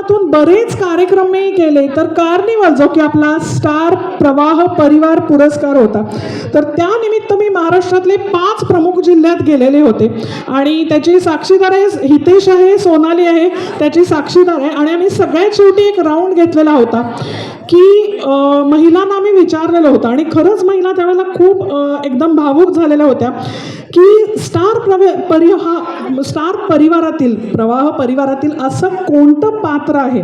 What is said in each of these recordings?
माध्यमातून बरेच कार्यक्रम मी केले. तर कार्निवल जो की आपला स्टार प्रवाह परिवार पुरस्कार होता, तर त्यानिमित्त मी महाराष्ट्रातले 5 प्रमुख जिल्ह्यात गेलेले होते आणि त्याची साक्षीदार आहे हितेश आहे, सोनाली आहे त्याची साक्षीदार आहे. आणि आम्ही सगळ्यात शेवटी एक राऊंड घेतलेला होता की महिलांना आम्ही विचारलेलं होतं आणि खरंच महिला त्यावेळेला खूप एकदम भावूक झालेल्या होत्या की स्टार परिवारातील प्रवाह परिवारातील असं कोणतं पात्र आहे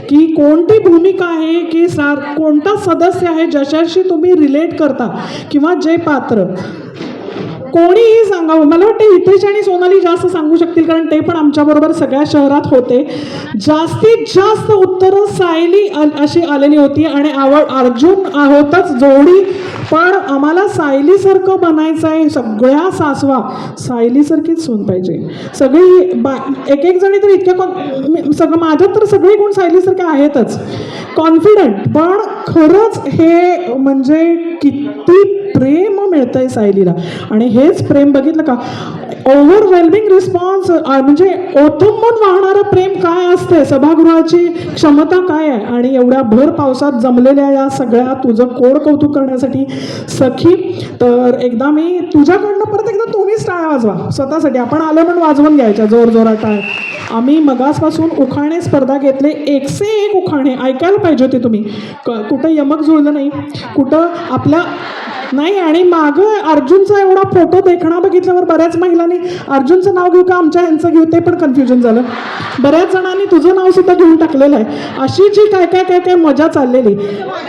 की कोणती भूमिका आहे की कोणता सदस्य आहे ज्याच्याशी तुम्ही रिलेट करता किंवा जे पात्र कोणीही सांगावं. मला वाटतं हितेश आणि सोनाली जास्त सांगू शकतील कारण ते पण आमच्याबरोबर सगळ्या शहरात होते. जास्तीत जास्त उत्तरं सायली अशी आलेली होती आणि अर्जुन होतच जोडी, पण आम्हाला सायलीसारखं बनायचं आहे. सगळ्या सासवा सायलीसारखीच सून पाहिजे. सगळी एक जणी तर इतक्या सगळं माझ्यात तर सगळे गुण सायलीसारखे आहेतच, कॉन्फिडंट. पण खरंच हे म्हणजे किती प्रेम मिळतंय सायलीला आणि हेच प्रेम बघितलं का, ओव्हरवेल्मिंग रिस्पॉन्स म्हणजे ओथंबून वाहणारं प्रेम काय असते, सभागृहाची क्षमता काय आहे. आणि एवढ्या भर पावसात जमलेल्या या सगळ्या तुझं कोड कौतुक करण्यासाठी सखी, तर एकदा मी तुझ्याकडनं परत एकदा तुम्हीच टाळ्या वाजवा स्वतःसाठी. आपण आलं म्हणून वाजवून घ्यायच्या जोरजोरात टाळ्या. आम्ही मगासपासून उखाणे स्पर्धा घेतले, 101 उखाणे ऐकायला पाहिजे होते तुम्ही. कुठं यमक जुळलं नाही, कुठं आपल्या नाही. आणि मागं अर्जुनचा एवढा फोटो देखणा बघितल्यावर बऱ्याच महिलांनी अर्जुनचं नाव घेऊ का आमच्या ह्यांचं घेऊ ते पण कन्फ्युजन झालं. बऱ्याच जणांनी तुझं नाव सुद्धा घेऊन टाकलेलं आहे. अशी जी काय काय काय काय मजा चाललेली.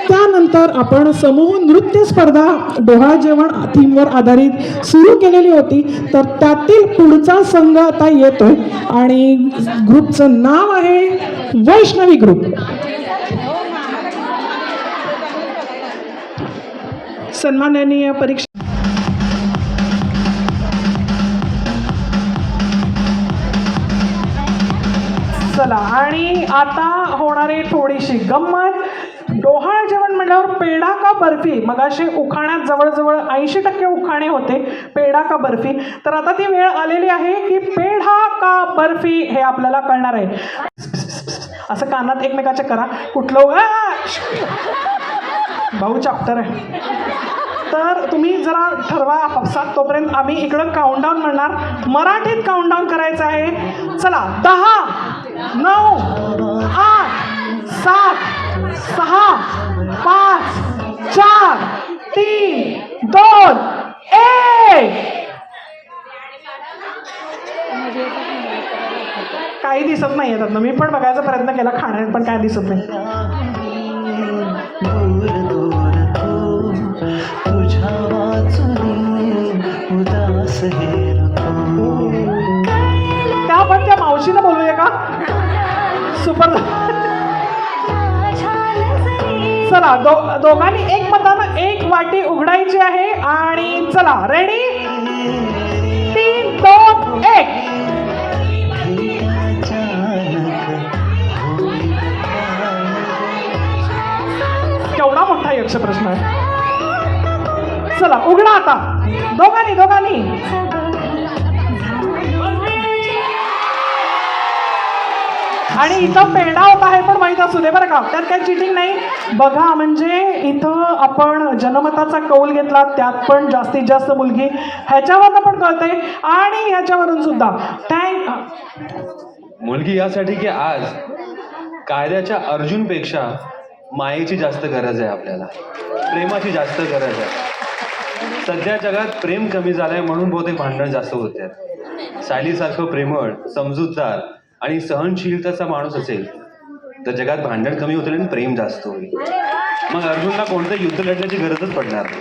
त्यानंतर आपण समूह नृत्य स्पर्धा डोहाळ जेवण थीमवर आधारित सुरू केलेली होती. तर त्यातील पुढचा संघ आता येतोय आणि ग्रुपचं नाव आहे वैष्णवी ग्रुप. सन्माननीय परीक्षा चला. आणि आता होणारी थोडीशी गंमत. डोहाळ जेवण म्हटल्यावर पेढा का बर्फी, मगाशी उखाण्यात जवळजवळ 80% उखाणे होते, पेढा का बर्फी. तर आता ती वेळ आलेली आहे की पेढा का बर्फी हे आपल्याला कळणार आहे. असं कानात एकमेकाच्या करा. कुठलं भाऊ चॅप्टर आहे तर तुम्ही जरा ठरवा आपापसात. तोपर्यंत आम्ही इकडं काउंटडाऊन म्हणणार, मराठीत काउंटडाऊन करायचं आहे. चला 10 9 8 7 6 5 4 3 2 1. काही दिसत नाही येतात ना, मी पण बघायचा प्रयत्न केला खाण्यात पण काय दिसत नाही. त्या आपण त्या मावशीला बोलूया का. सुपर. चला दोघांनी एक मतानं एक वाटी उघडायची आहे आणि चला रेडी 3 2 1. केवढा मोठा यक्ष प्रश्न आहे. चला उघडा आता दोघांनी. आणि इथं पेढा होता हे पण माहीत असू दे बरं का, त्यात काही चिटिंग नाही. बघा म्हणजे इथं आपण जनमताचा कौल घेतला, त्यात पण जास्तीत जास्त मुलगी, ह्याच्यावरनं पण कळतंय आणि ह्याच्यावरून सुद्धा मुलगी यासाठी की आज कायद्याच्या अर्जुनपेक्षा मायेची जास्त गरज आहे, आपल्याला प्रेमाची जास्त गरज आहे. सध्या जगात प्रेम कमी झालंय म्हणून बहुतेक भांडण जास्त होते. सायलीसारखं प्रेमळ, समजूतदार आणि सहनशीलतेचा माणूस असेल तर जगात भांडण कमी होतील आणि प्रेम जास्त होईल. मग अर्जुनला कोणतं युद्ध लढण्याची गरजच पडणार नाही.